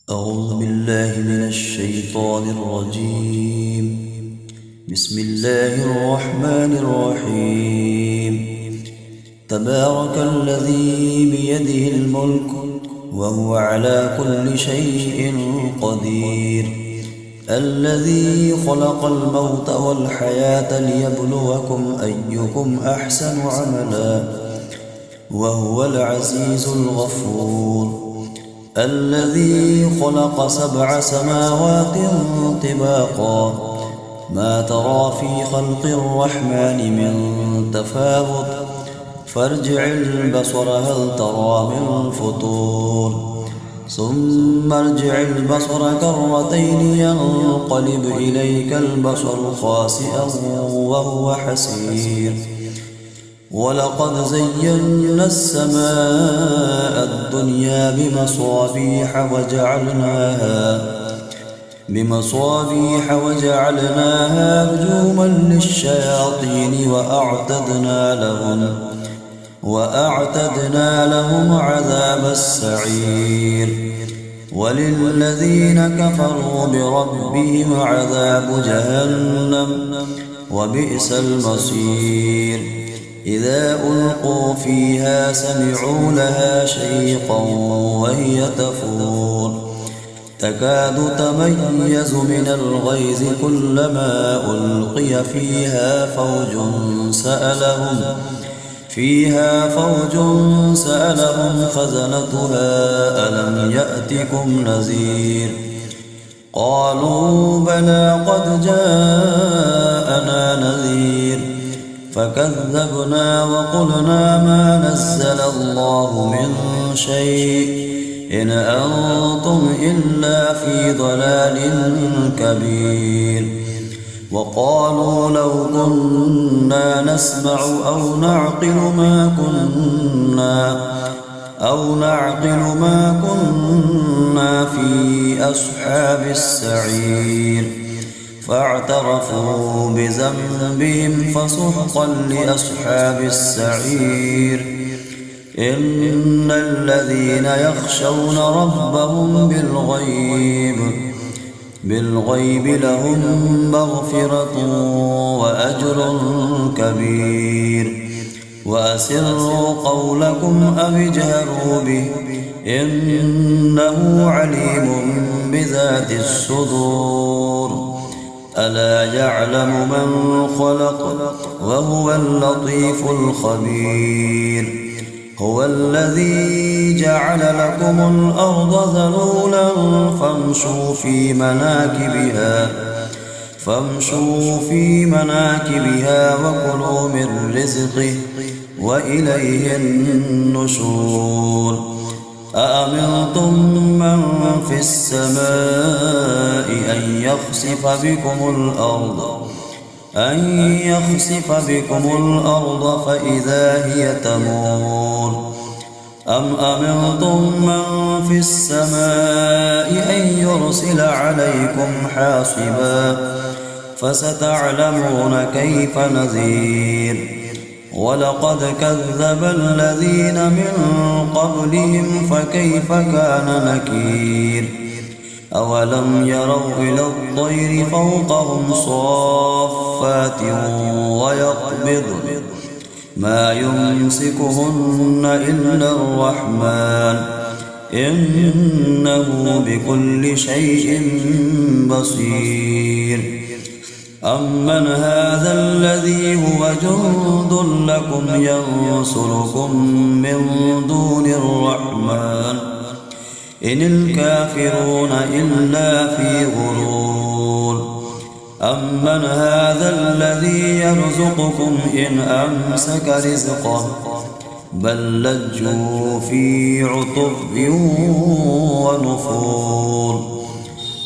أعوذ بالله من الشيطان الرجيم. بسم الله الرحمن الرحيم. تبارك الذي بيده الملك وهو على كل شيء قدير، الذي خلق الموت والحياة ليبلوكم أيكم أحسن عملا وهو العزيز الغفور، الذي خلق 7 سماوات طباقا ما ترى في خلق الرحمن من تفاوت فارجع البصر هل ترى من فطور ثم ارجع البصر كرتين ينقلب إليك البصر خاسئا وهو حسير. ولقد زينا السماء الدنيا بمصابيح وجعلناها رجوما للشياطين وأعتدنا لهم عذاب السعير. وللذين كفروا بربهم عذاب جهنم وبئس المصير. إذا ألقوا فيها سمعوا لها شيقا وهي تفور تكاد تميز من الغيظ كلما ألقي فيها فوج سألهم خزنتها ألم يأتكم نذير؟ قالوا بلى قد جاءنا نذير فكذبنا وقلنا ما نزل الله من شيء إن أنتم إلا في ضلال كبير. وقالوا لو كنا نسمع أو نعقل ما كنا في أصحاب السعير. فاعترفوا بذنبهم فسحقا لأصحاب السعير. إن الذين يخشون ربهم بالغيب لهم مغفرة وأجر كبير. وأسروا قولكم أو اجهروا به إنه عليم بذات الصدور. ألا يعلم من خلق وهو اللطيف الخبير. هو الذي جعل لكم الأرض ذلولا فامشوا في مناكبها وكلوا من رزقه وإليه النشور. أأمنتم من في السماء أن يخسف بكم الأرض فإذا هي تمور. أم أمنتم من في السماء أن يرسل عليكم حاصبا فستعلمون كيف نذير. ولقد كذب الذين من قبلهم فكيف كان نكير. أولم يروا إلى الطير فوقهم صافات ويقبضن ما يمسكهن إلا الرحمن إنه بكل شيء بصير. أمن هذا الذي هو جند لكم ينصركم من دون الرحمن إن الكافرون إلا في غرور. أمن هذا الذي يرزقكم إن أمسك رزقه بل لجوا في عتب ونفور.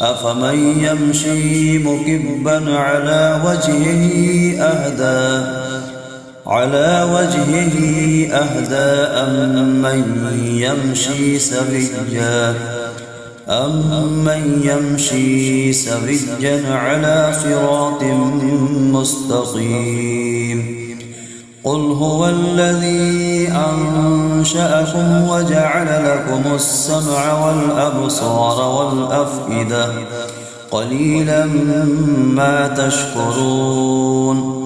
أفمن يمشي مكبا على وجهه أهدى أمن يمشي سويا على صراط مستقيم. قل هو الذي أنشأكم وجعل لكم السمع والأبصار والأفئدة قليلا ما تشكرون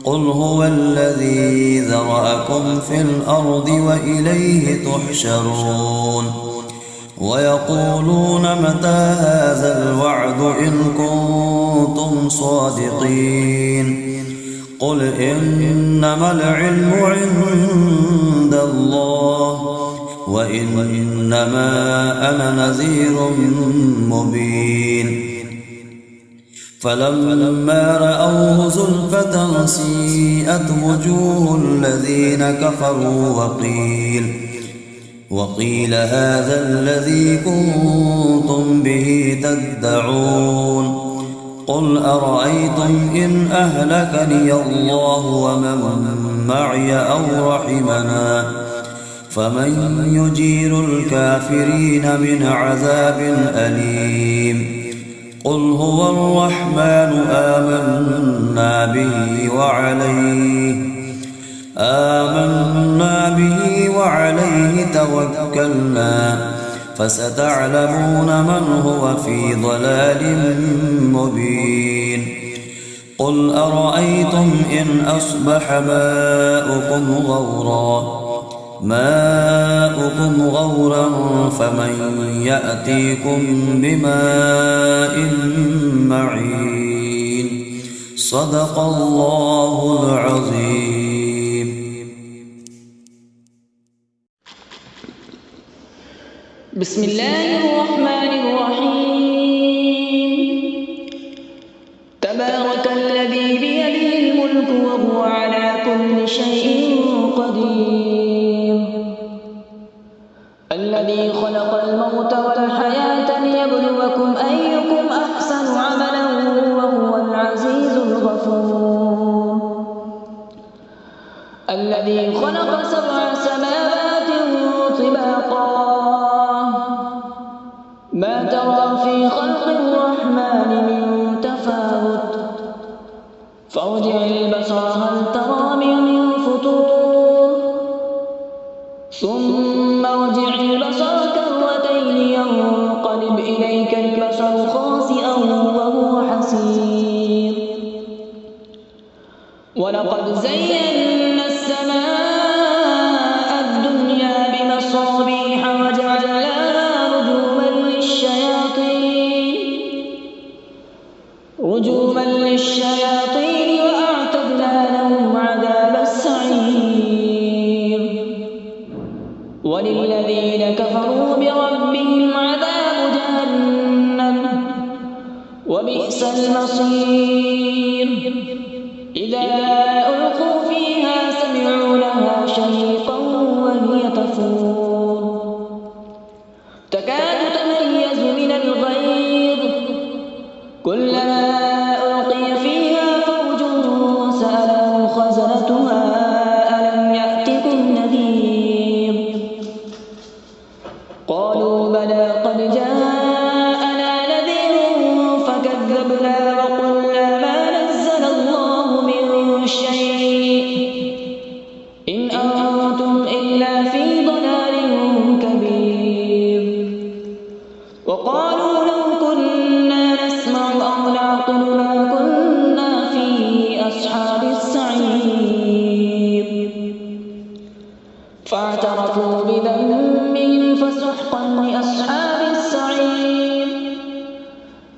قل هو الذي ذرأكم في الأرض وإليه تحشرون ويقولون متى هذا الوعد إن كنتم صادقين قل إنما العلم عند الله وإنما أنا نذير مبين فلما رأوه زلفة سيئت وجوه الذين كفروا وقيل هذا الذي كنتم به تدعون قل أرأيتم إن أهلكني الله ومن معي أو رحمنا فمن يجير الكافرين من عذاب أليم قل هو الرحمن آمنا به وعليه توكلنا فستعلمون من هو في ضلال مبين قل أرأيتم إن أصبح ماؤكم غورا فمن يأتيكم بماء معين صدق الله العظيم. بسم الله الرحمن الرحيم. تبارك الذي بيده الملك وهو على كل شيء قدير الذي خلق الموت والحياة ليبلوكم أيكم أحسن عملا وهو العزيز الغفور الذي خلق 7 سماوات طباقا ما ترى في خلق الرحمن من تفاوت فارجع البصر هل ترى من فطور ثم ارجع البصر كرتين ينقلب إليك البصر خاسئا وهو حسير ولقد زينا السماء الدنيا بمصابيح وجعلناها رجوما للشياطين وأعتدنا لهم عذاب السعير وللذين كفروا بربهم عذاب جهنم وبئس المصير إذا ألقوا فيها سمعوا لها شهيقا وهي تفور تكاد تميز من الغيظ كلما ألقي فيها فوج سألهم خزنتها ألم يأتكم نذير قالوا بلى قد جاءنا نذير فكذبنا وقلنا ما نزل الله من شيء إن أنتم إلا في ضلال كبير وقالوا لو كنا نسمع أو نعقل ما كنا في أصحاب السعير فاعترفوا بذنبهم فسحقا لأصحاب السعير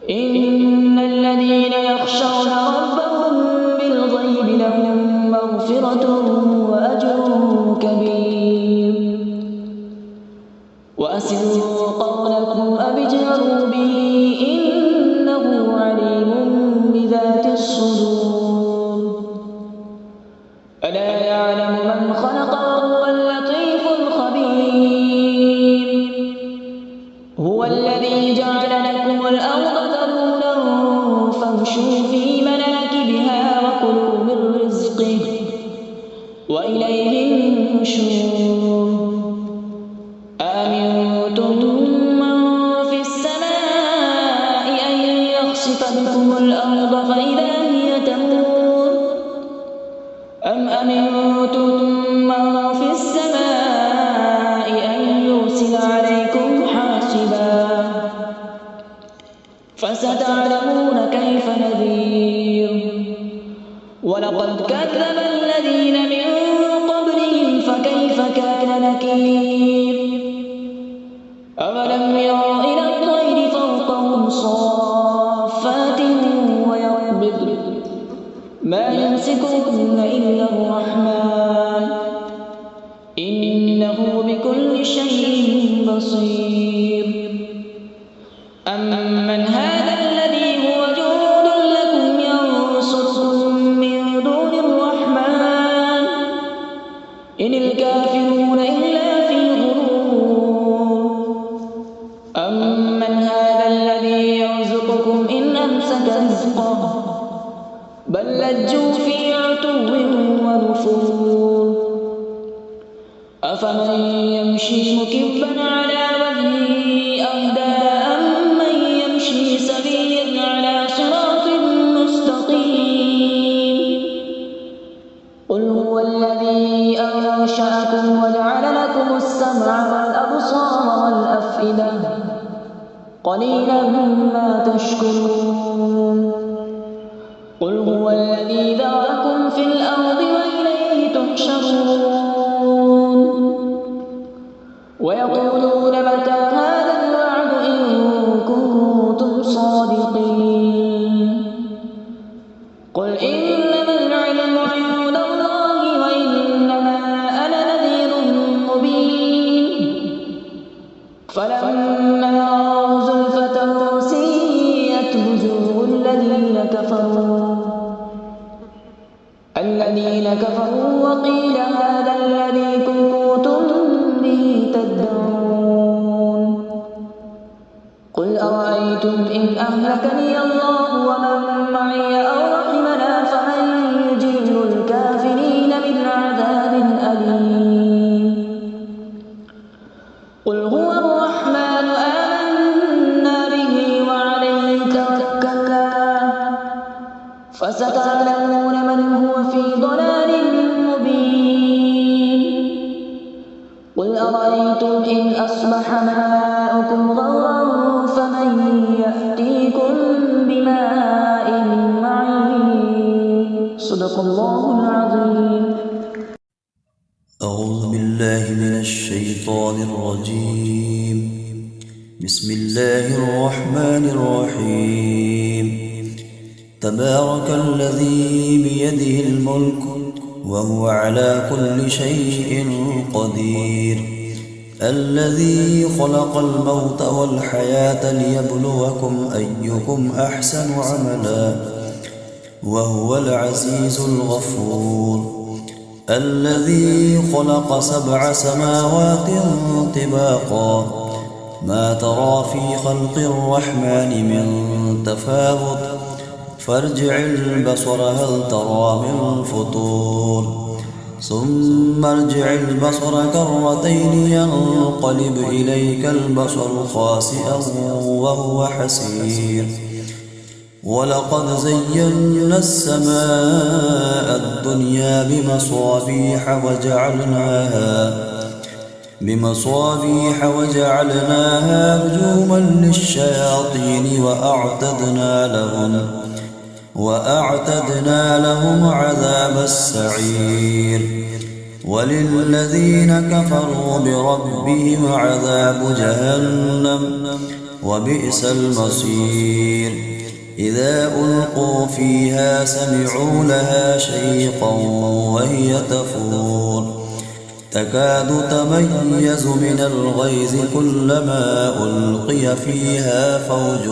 إن الذين يخشون ربهم بالغيب لهم مغفرة وأجر كبير وأسروا قولكم أو اجهروا به إنه عليم بذات الصدور ألا يعلم من خلق وهو اللطيف الخبير هو الذي جعل لكم الأرض ذلولا فامشوا في مناكبها وكلوا من رزقه وإليه النشور أأمنتم من في السماء أن يخسف بكم الأرض فإذا هي تمور أم أمنتم فستعلمون كيف نذير. ولقد كذب الذين من قبلهم فكيف كان نكير. أولم يروا إلى الطير فوقهم صافات ويقبضن ما يمسكهن إلا الرحمن إنه بكل شيء بصير. أمن هذا الذي هو جند لكم ينصركم من دون الرحمن إن الكافرون إلا في غرور. أمن هذا الذي يرزقكم إن أمسك رزقه بل لجوا في عتو ونفور. أفمن يمشي مكبا على وجهه أهدى أمن يمشي سويا على صراط مستقيم. قل هو الذي أنشأكم وجعل لكم السمع والأبصار والأفئدة قليلا ما تشكرون. قل هو الذي ذرأكم في الأرض وإليه تحشرون. ويقولون متى هذا الوعد إن كنتم صادقين. قل إنما العلم عند الله وإنما أنا نذير مبين. فلما رأوا زلفة سيئت وجوه الذين كفروا وقيل هذا الذي كنتم به تدعون. قل أرأيتم إن أهلكني الله ومن معي أو رحمنا فمن يجير الكافرين من عذاب أليم. قل هو الرحمن آمنا به وعليه توكلنا فستعلمون من هو في ضلال مبين. قل أرأيتم إن أصبح ماؤكم غورا فمن يأتيكم بماء معين. صدق الله العظيم. أعوذ بالله من الشيطان الرجيم. بسم الله الرحمن الرحيم. تبارك الذي بيده الملك وهو على كل شيء قدير. الذي خلق الموت والحياة ليبلوكم أيكم أحسن عملا وهو العزيز الغفور. الذي خلق 7 سماوات طباقا ما ترى في خلق الرحمن من تفاوت فارجع البصر هل ترى من فطور ثم ارجع البصر كرتين ينقلب إليك البصر خاسئا وهو حسير. ولقد زينا السماء الدنيا بمصابيح وجعلناها رجوما للشياطين وأعتدنا لهم عذاب السعير. وللذين كفروا بربهم عذاب جهنم وبئس المصير. إذا ألقوا فيها سمعوا لها شيقا وهي تفور تكاد تميز من الغيظ كلما ألقي فيها فوج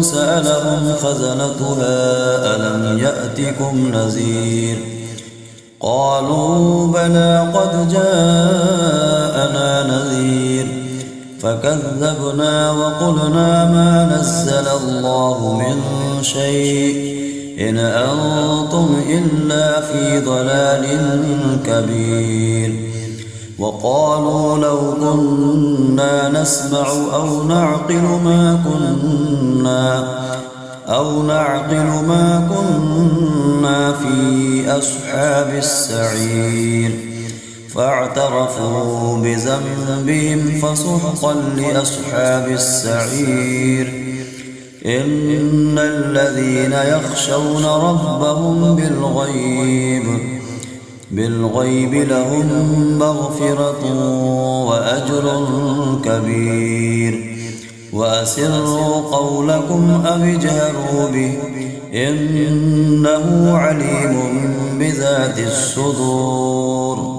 سألهم خزنتها ألم يأتكم نذير. قالوا بلى قد جاءنا نذير فكذبنا وقلنا ما نزل الله من شيء إن أنتم إلا في ضلال كبير. وقالوا لو كنا نسمع أو نعقل ما كنا في أصحاب السعير. فاعترفوا بذنبهم فسحقا لأصحاب السعير. إن الذين يخشون ربهم بالغيب لهم مغفرة وأجر كبير. وأسروا قولكم أو اجهروا به إنه عليم بذات الصدور.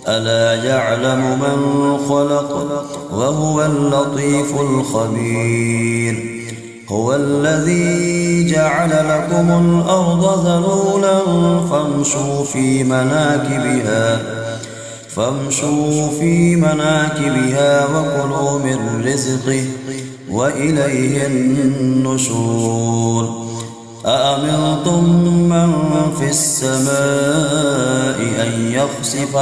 ألا يعلم من خلق وهو اللطيف الخبير. هو الذي جعل لكم الأرض ذلولا فامشوا في مناكبها وكلوا من رزقه وإليه النشور. أأمنتم من في السماء أن يخسف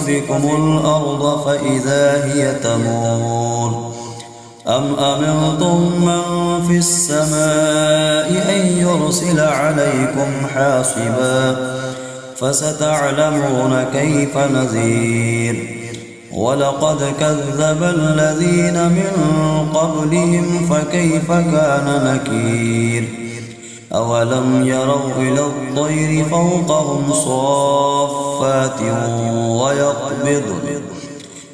بكم الأرض فإذا هي تمور. أم أمنتم من في السماء أن يرسل عليكم حاصبا فستعلمون كيف نذير. ولقد كذب الذين من قبلهم فكيف كان نكير. أولم يروا إلى الطير فوقهم صافات ويقبضن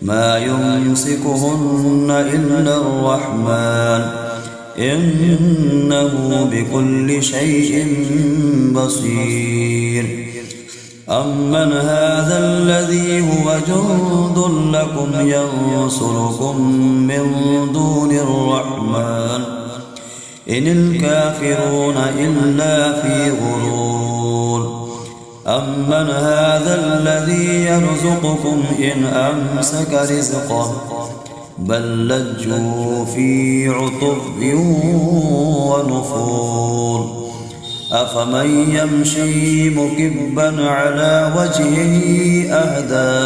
ما يمسكهن إلا الرحمن إنه بكل شيء بصير. أمن هذا الذي هو جند لكم ينصركم من دون الرحمن إن الكافرون إلا في غرور. أمن هذا الذي يرزقكم إن أمسك رزقه بل لجوا في عتب ونفور. أفمن يمشي مكبا على وجهه أهدى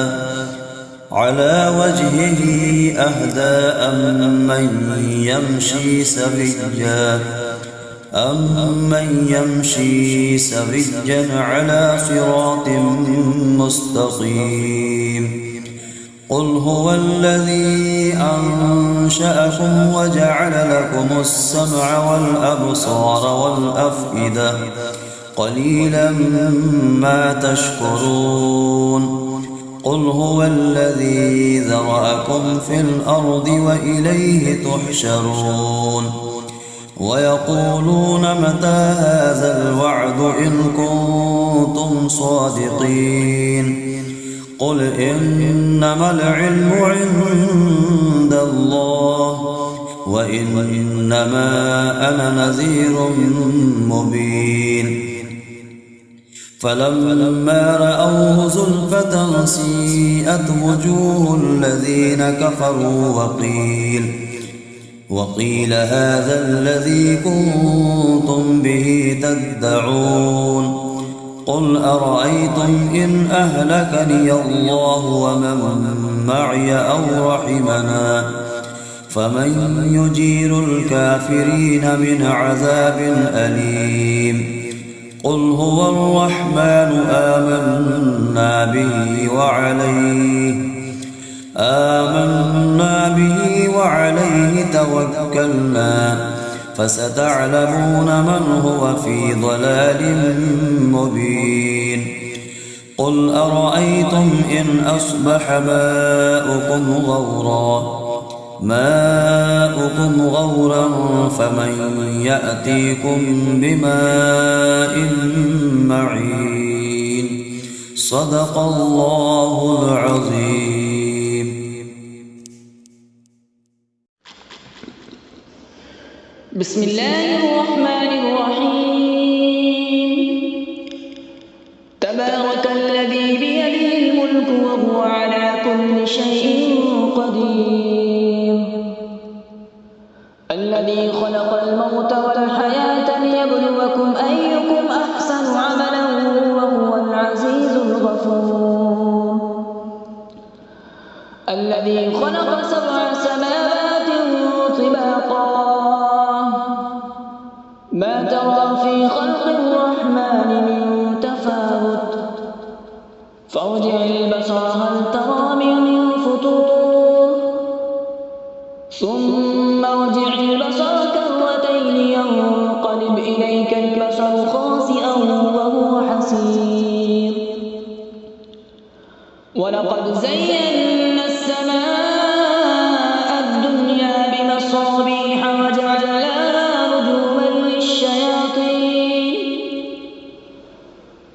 أمن يمشي سويا على صراط مستقيم. قل هو الذي أنشأكم وجعل لكم السمع والأبصار والأفئدة قليلا ما تشكرون. قل هو الذي ذرأكم في الأرض وإليه تحشرون. ويقولون متى هذا الوعد إن كنتم صادقين. قل إنما العلم عند الله وإنما أنا نذير مبين. فلما رأوه زلفة سيئت وجوه الذين كفروا وقيل هذا الذي كنتم به تدعون. قل أرأيتم إن أهلكني الله ومن معي أو رحمنا فمن يجير الكافرين من عذاب أليم. قل هو الرحمن آمنا به وعليه توكلنا فستعلمون من هو في ضلال مبين. قل أرأيتم إن أصبح ماؤكم غورا فمن يأتيكم بماء معين. صدق الله العظيم. بسم الله الرحمن الرحيم. تبارك الذي بيده الملك وهو على كل شيء قدير. الذي خلق الموت والحياة ليبلوكم أيكم أحسن عملا وهو العزيز الغفور. الذي خلق 7 سماوات طباقا ما ترى في خلق الرحمن من تفاوت فارجع البصر هل ترى من فطور ثم ارجع البصر كرتين ينقلب إليك البصر خاسئا وهو حسير ولقد زينا السماء الدنيا بمصابيح وجعلناها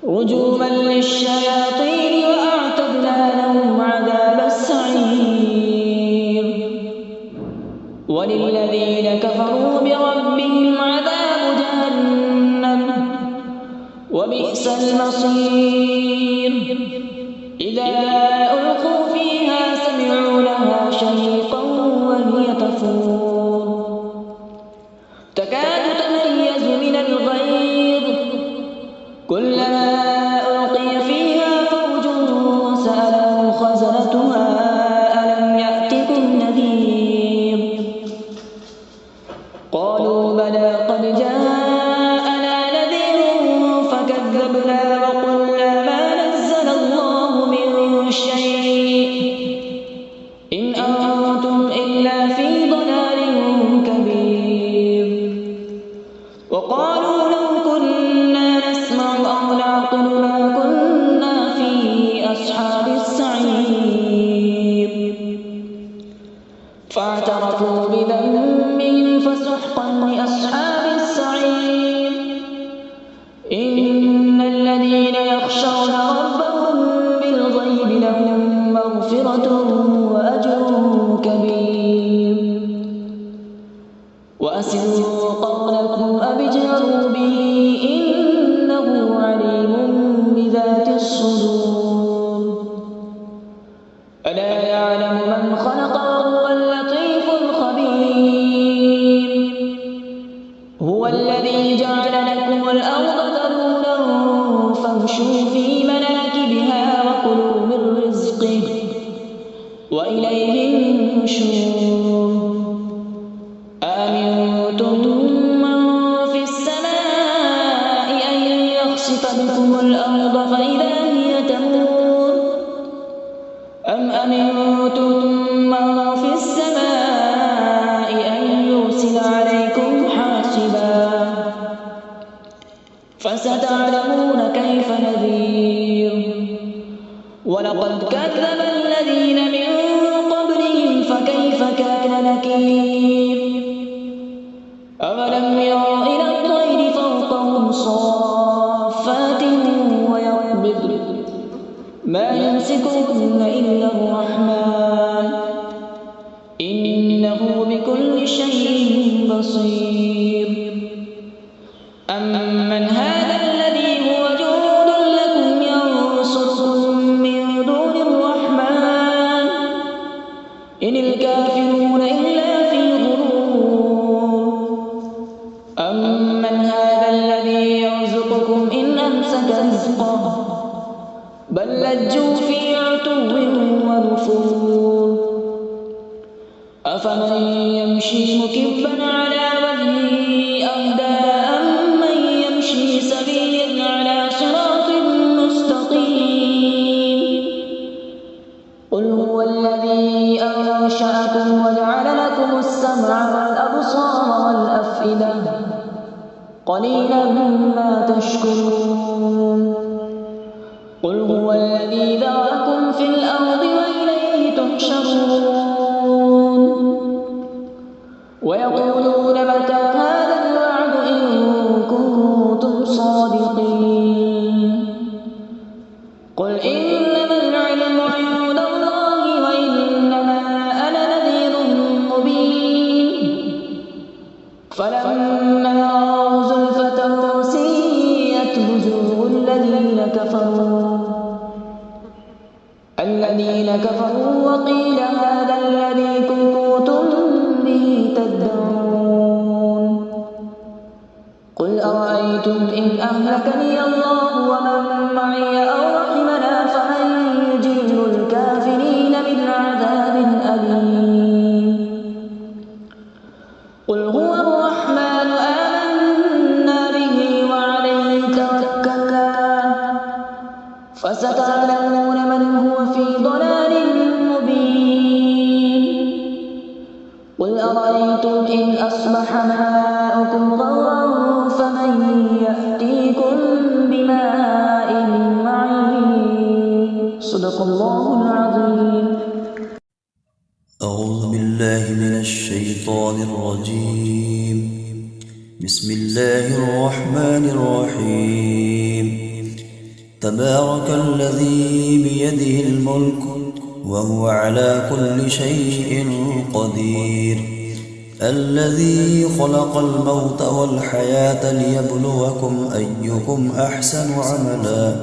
رجوما للشياطين وأعتدنا لهم عذاب السعير وللذين كفروا بربهم عذاب جهنم وبئس المصير إذا ألقوا فيها سمعوا لها شهيقا وهي تفور تكاد تميز من الغيظ كلما ألقي فيها فوج سألهم خزنتها ألم يأتكم نذير قالوا بلى قد جاءنا نذير فكذبنا وقلنا ما نزل الله من شيء إن أنتم إلا في ضلال كبير وقالوا لو كنا نسمع أو نعقل ما كنا في أصحاب السعير فاعترفوا بذنبهم فسحقا لأصحاب السعير إن الذين يخشون ربهم بالغيب لهم مغفرة وأجر كبير وأسروا قولكم أو اجهروا به إنه عليم بذات الصدور ألا يعلم من خلق وهو اللطيف الخبير هو الذي جعل لكم الأرض ذلولا فامشوا في مناكبها وكلوا من رزقه وإليه النشور أأمنتم من في السماء أن يخسف بكم الأرض فإذا هي تمور أم أمنتم من في السماء أن يرسل عليكم حاصبا فستعلمون كيف نذير ولقد كذب الذين من قبلهم فكيف كان نكير أولم يروا إلى الطير فوقهم صافات ويقبضن ما يمسكهن إلا الرحمن إنه بكل شيء بصير أمن هذا الذي هو جند لكم ينصركم من دون الرحمن إن الكافرون إلا في غرور أمن هذا الذي يرزقكم إن أمسك رزقه بل لجوا في عتو ونفور أفمن يمشي مكبا على وجهه أهدى أمن يمشي سويا على صراط مستقيم قل هو الذي أنشأكم وجعل لكم السمع والأبصار والأفئدة قليلا ما تشكرون قل هو الذي ذرأكم في الأرض وإليه تحشرون ويقولون متى هذا الوعد إن كنتم صادقين قل إنما العلم عند الله وإنما أنا نذير مبين فلما رأوا زلفة سيئت وجوه الذين كفروا وقيل هذا الذي كنتم به تدعون قل أرأيتم إن أهلكني الله ومن معي أو رحمنا فمن يجير الكافرين من عذاب أليم قل هو الرحمن آمنا به وعليه توكلنا فستعلمون تعلمون من هو في ضلال مبين قل أرأيتم إن أصبح ماؤكم غورا فمن يأتيكم بماء معين صدق الله العظيم. أعوذ بالله من الشيطان الرجيم. بسم الله الرحمن الرحيم. تبارك الذي بيده الملك وهو على كل شيء قدير الذي خلق الموت والحياة ليبلوكم أيكم أحسن عملا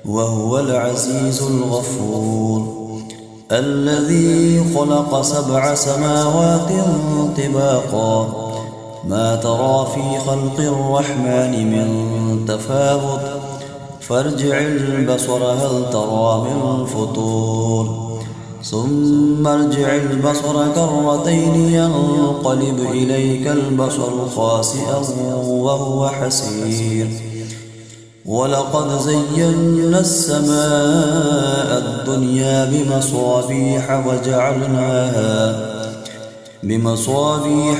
وهو العزيز الغفور الذي خلق 7 سماوات طباقا ما ترى في خلق الرحمن من تفاوت فارجع البصر هل ترى من فطور ثم ارجع البصر كرتين ينقلب إليك البصر خاسئا وهو حسير ولقد زينا السماء الدنيا بمصابيح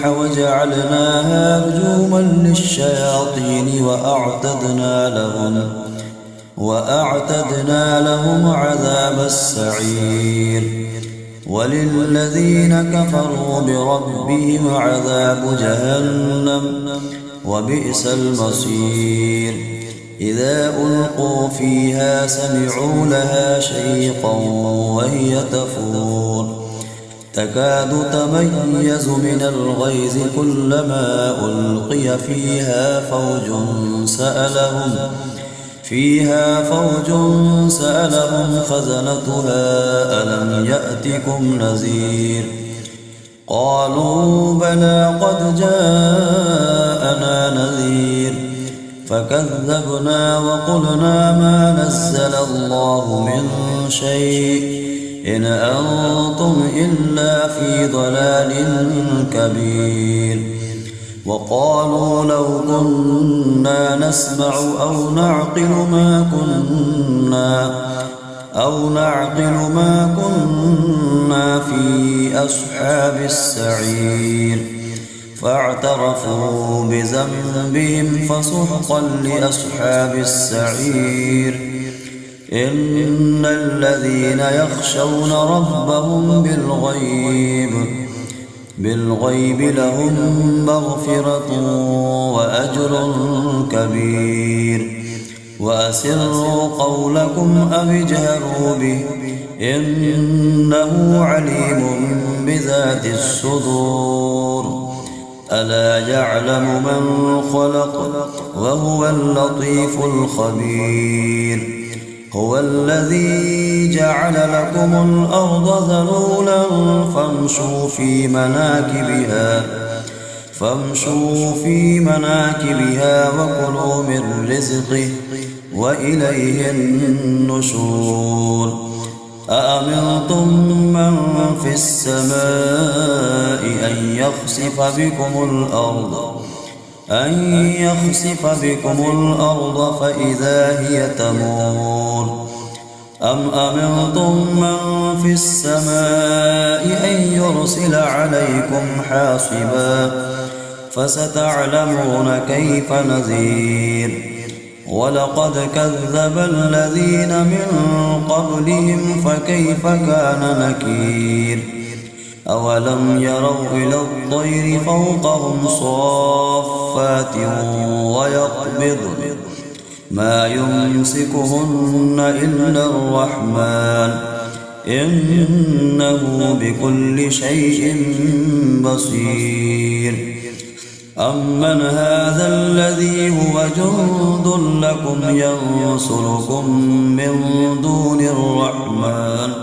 وجعلناها رجوما للشياطين وأعتدنا لهم عذاب السعير وللذين كفروا بربهم عذاب جهنم وبئس المصير إذا ألقوا فيها سمعوا لها شيقا وهي تفور تكاد تميز من الغيظ كلما ألقي فيها فوج سألهم خزنتها ألم يأتكم نذير قالوا بلى قد جاءنا نذير فكذبنا وقلنا ما نزل الله من شيء إن أنتم إلا في ضلال كبير وقالوا لو كنا نسمع أو نعقل ما كنا في أصحاب السعير فاعترفوا بذنبهم فسحقا لأصحاب السعير إن الذين يخشون ربهم بالغيب لهم مغفرة وأجر كبير وأسروا قولكم أو اجهروا به إنه عليم بذات الصدور ألا يعلم من خلق وهو اللطيف الخبير هو الذي جعل لكم الأرض ذلولا فامشوا في مناكبها وكلوا من رزقه وإليه النشور أأمنتم من في السماء أن يخسف بكم الأرض فإذا هي تمور أم أمنتم من في السماء أن يرسل عليكم حاصبا فستعلمون كيف نذير ولقد كذب الذين من قبلهم فكيف كان نكير أولم يروا إلى الطير فوقهم صافات ويقبضن ما يمسكهن إلا الرحمن إنه بكل شيء بصير أمن هذا الذي هو جند لكم ينصركم من دون الرحمن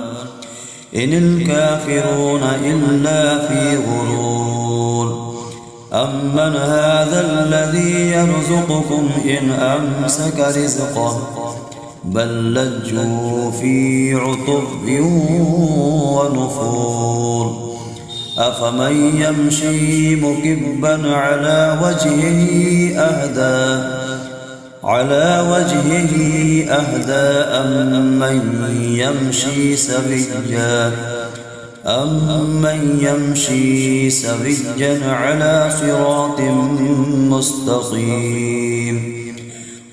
إن الكافرون إلا في غرور أمن هذا الذي يرزقكم إن أمسك رزقه بل لجوا في عتب ونفور أفمن يمشي مكبا على وجهه أهدى على وجهه أهدى أمن يمشي سويا على صراط مستقيم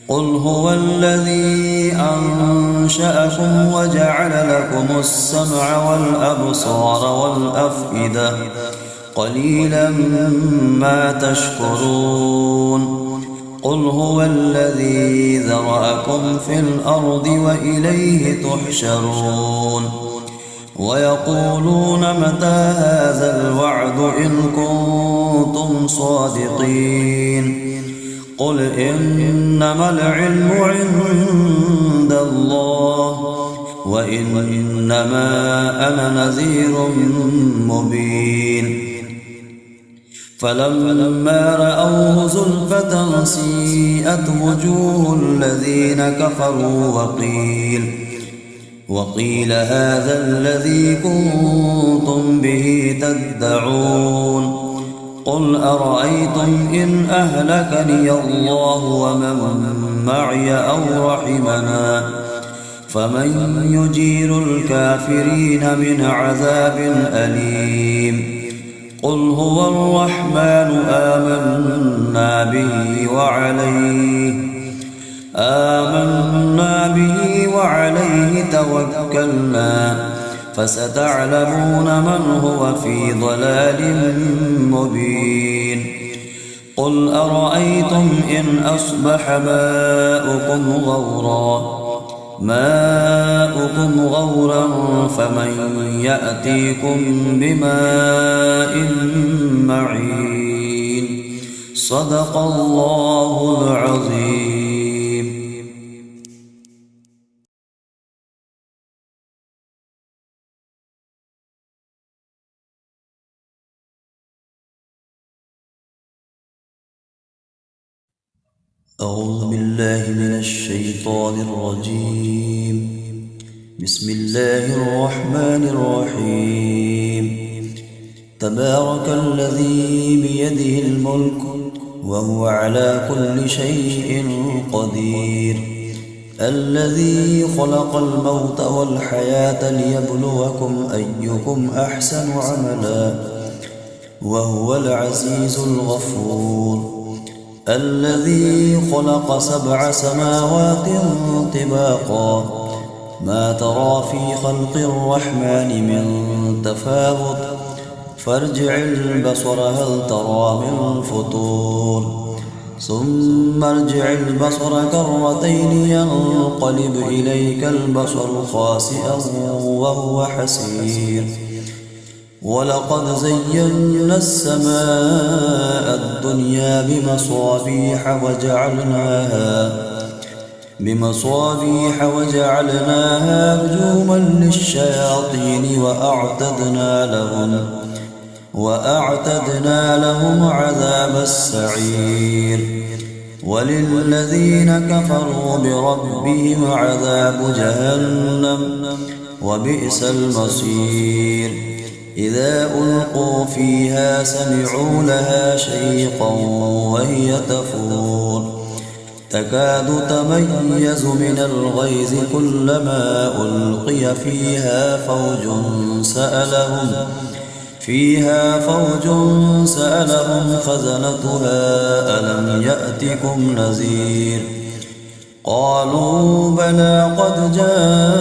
قل هو الذي أنشأكم وجعل لكم السمع والأبصار والأفئدة قليلا ما تشكرون قل هو الذي ذرأكم في الأرض وإليه تحشرون ويقولون متى هذا الوعد إن كنتم صادقين قل إنما العلم عند الله وإنما أنا نذير مبين فلما رأوه زلفة سيئت وجوه الذين كفروا وقيل هذا الذي كنتم به تدعون قل أرأيتم إن أهلكني الله ومن معي أو رحمنا فمن يجير الكافرين من عذاب أليم قل هو الرحمن آمنا به وعليه توكلنا فستعلمون من هو في ضلال مبين قل أرأيتم إن أصبح ماؤكم غورا فمن يأتيكم بماء معين صدق الله العظيم. أعوذ بالله من الشيطان الرجيم. بسم الله الرحمن الرحيم. تبارك الذي بيده الملك وهو على كل شيء قدير الذي خلق الموت والحياة ليبلوكم أيكم أحسن عملا وهو العزيز الغفور الذي خلق 7 سماوات طباقا ما ترى في خلق الرحمن من تفاوت فارجع البصر هل ترى من فطور ثم ارجع البصر كرتين ينقلب إليك البصر خاسئا وهو حسير ولقد زينا السماء الدنيا بمصابيح وجعلناها رجوما للشياطين وأعتدنا لهم عذاب السعير وللذين كفروا بربهم عذاب جهنم وبئس المصير إذا ألقوا فيها سمعوا لها شيقا وهي تفور تكاد تميز من الغيظ كلما ألقي فيها فوج سألهم خزنتها ألم يأتكم نذير قالوا بلى قد جاء